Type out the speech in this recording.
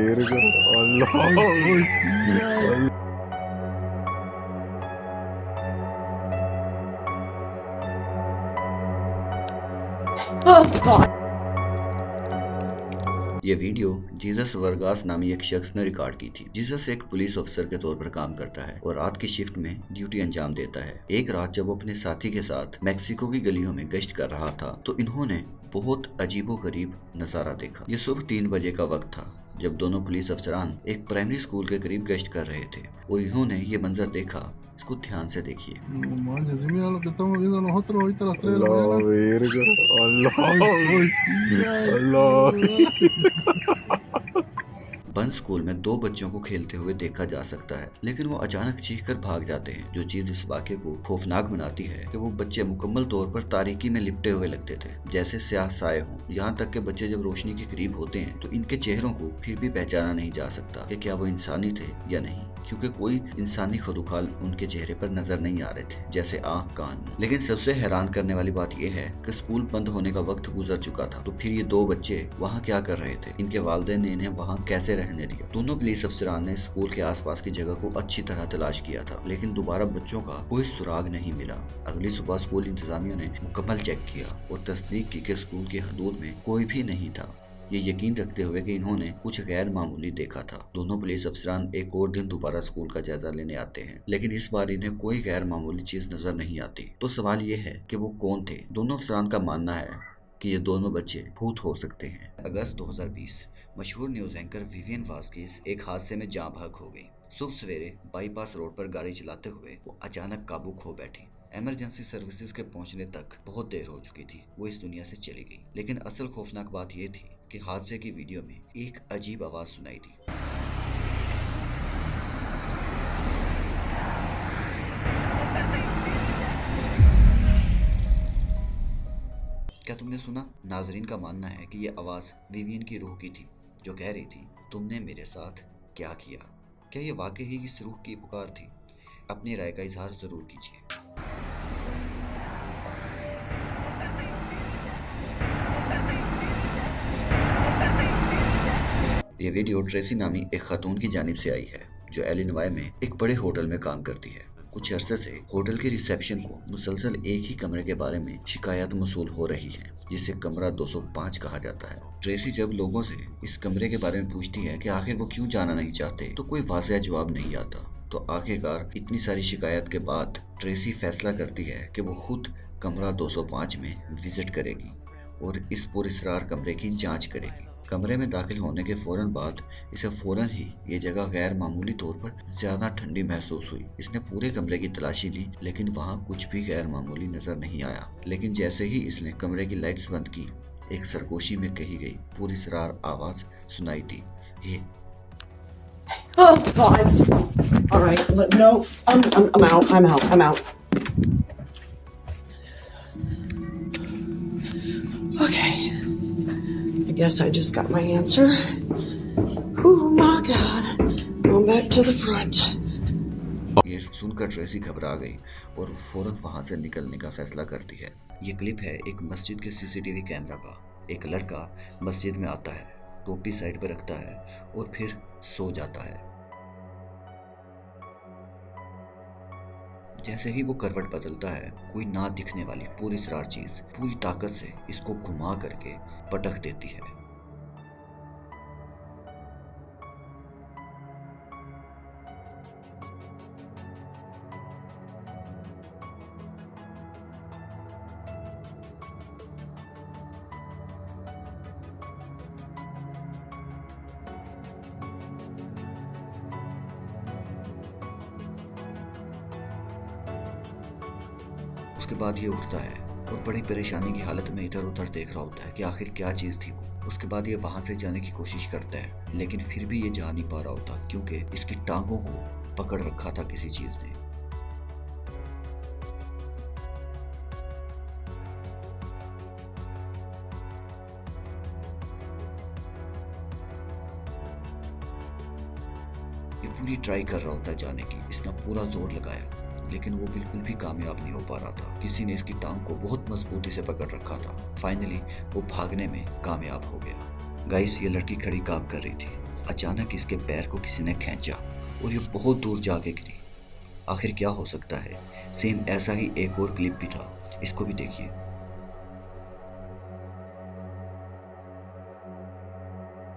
verga. Allah. ये video Jesus Vargas नामी एक शख्स ने रिकॉर्ड की थी। जीसस एक पुलिस अफसर के तौर पर काम करता है और रात की शिफ्ट में ड्यूटी अंजाम देता है। एक रात जब वो अपने साथी के साथ मैक्सिको की गलियों में गश्त कर रहा था तो इन्होंने बहुत अजीबोगरीब नजारा देखा। ये सुबह 3 बजे का वक्त था जब दोनों पुलिस अफसरान एक प्राइमरी स्कूल के करीब गश्त कर रहे थे और इन्होंने ये मंजर देखा। इसको ध्यान से देखिए। No manches, sí, mira lo que estamos viendo nosotros ahorita a las 3 de la Allah mañana. verga. Allah. Allah. बंद स्कूल में 2 बच्चों को खेलते हुए देखा जा सकता है, लेकिन वो अचानक चीख कर भाग जाते हैं। जो चीज इस वाक़े को खौफनाक बनाती है कि वो बच्चे मुकम्मल तौर पर तारीकी में लिपटे हुए लगते थे, जैसे स्याह साए हों। यहाँ तक कि बच्चे जब रोशनी के करीब होते हैं तो इनके चेहरों को फिर भी पहचाना नहीं जा सकता कि क्या वो इंसानी थे या नहीं, क्योंकि कोई इंसानी खदुखाल उनके चेहरे पर नजर नहीं आ रहे थे, जैसे आँख, कान। लेकिन सबसे हैरान करने वाली बात यह है कि स्कूल बंद होने का वक्त गुजर चुका था, तो फिर ये 2 बच्चे वहाँ क्या कर रहे थे? इनके वालिदैन ने इन्हें वहाँ कैसे रहने दिया? दोनों पुलिस अफसरान ने स्कूल के आसपास की जगह को अच्छी तरह तलाश किया था, लेकिन दोबारा बच्चों का कोई सुराग नहीं मिला। अगली सुबह स्कूल इंतजामिया ने मुकम्मल चेक किया और तस्दीक की कि स्कूल की हदूद में कोई भी नहीं था, ये यकीन रखते हुए कि इन्होंने कुछ गैर मामूली देखा था। दोनों पुलिस अफसरान एक और दिन दोबारा स्कूल का जायजा लेने आते हैं, लेकिन इस बार इन्हें कोई गैर मामूली चीज नजर नहीं आती। तो सवाल ये है कि वो कौन थे? दोनों अफसरान का मानना है कि ये दोनों बच्चे भूत हो सकते हैं। अगस्त 2020 मशहूर न्यूज एंकर विवियन वास्किस एक हादसे में जाँ बहक हो गई। सुबह सवेरे बाईपास रोड पर गाड़ी चलाते हुए वो अचानक काबू खो बैठी। इमरजेंसी सर्विसेज के पहुंचने तक बहुत देर हो चुकी थी, वो इस दुनिया से चली गई। लेकिन असल खौफनाक बात यह थी कि हादसे की वीडियो में एक अजीब आवाज सुनाई दी। क्या तुमने सुना? नाजरीन का मानना है कि ये आवाज विवियन की रूह की थी, जो कह रही थी, तुमने मेरे साथ क्या किया? क्या ये वाकई ही इस रूह की पुकार थी? अपनी राय का इजहार जरूर कीजिए। ये वीडियो ट्रेसी नामी एक खातून की जानिब से आई है, जो इलिनॉय में एक बड़े होटल में काम करती है। कुछ अरसे से होटल के रिसेप्शन को मुसलसल एक ही कमरे के बारे में शिकायत मौसूल हो रही है, जिसे कमरा 205 कहा जाता है। ट्रेसी जब लोगों से इस कमरे के बारे में पूछती है कि आखिर वो क्यों जाना नहीं चाहते, तो कोई वाज़ेह जवाब नहीं आता। तो आखिरकार इतनी सारी शिकायत के बाद ट्रेसी फैसला करती है कि वो खुद कमरा 205 में विजिट करेगी और इस पुरअसरार कमरे की जाँच करेगी। कमरे में दाखिल होने के फौरन बाद इसे फौरन ही ये जगह गैर मामूली तौर पर ज्यादा ठंडी महसूस हुई। इसने पूरे कमरे की तलाशी ली, लेकिन वहाँ कुछ भी गैर मामूली नजर नहीं आया। लेकिन जैसे ही इसने कमरे की लाइट्स बंद की, एक सरगोशी में कही गई पुरअसरार आवाज सुनाई दी। ये Oh God! All right, no, I'm out. I'm out. Okay. I guess I just got my answer. Oh my God. Going back to the front. ये सुनकर ट्रेसी घबरा गई और फौरन वहां से निकलने का फैसला करती है। ये क्लिप है एक मस्जिद के सीसीटीवी कैमरा का। एक लड़का मस्जिद में आता है, टोपी साइड पर रखता है और फिर सो जाता है। जैसे ही वो करवट बदलता है, कोई ना दिखने वाली पुरअसरार चीज पूरी ताकत से इसको घुमा करके पटक देती है। उसके बाद ये उठता है और बड़ी परेशानी की हालत में इधर उधर देख रहा होता है कि आखिर क्या चीज थी वो। उसके बाद ये वहां से जाने की कोशिश करता है, लेकिन फिर भी ये जा नहीं पा रहा होता, क्योंकि इसकी टांगों को पकड़ रखा था किसी चीज ने। ये पूरी ट्राई कर रहा होता है जाने की, इसने पूरा जोर लगाया, लेकिन वो बिल्कुल भी कामयाब नहीं हो पा रहा था। किसी ने इसकी टांग को बहुत मजबूती से पकड़ रखा था। फाइनली वो भागने में कामयाब हो गया। गाइस, ये लड़की खड़ी काम कर रही थी। अचानक इसके पैर को किसी ने खींचा और ये बहुत दूर जाके गिरी। आखिर क्या हो सकता है? सेम ऐसा ही एक और क्लिप भी था, इसको भी देखिए।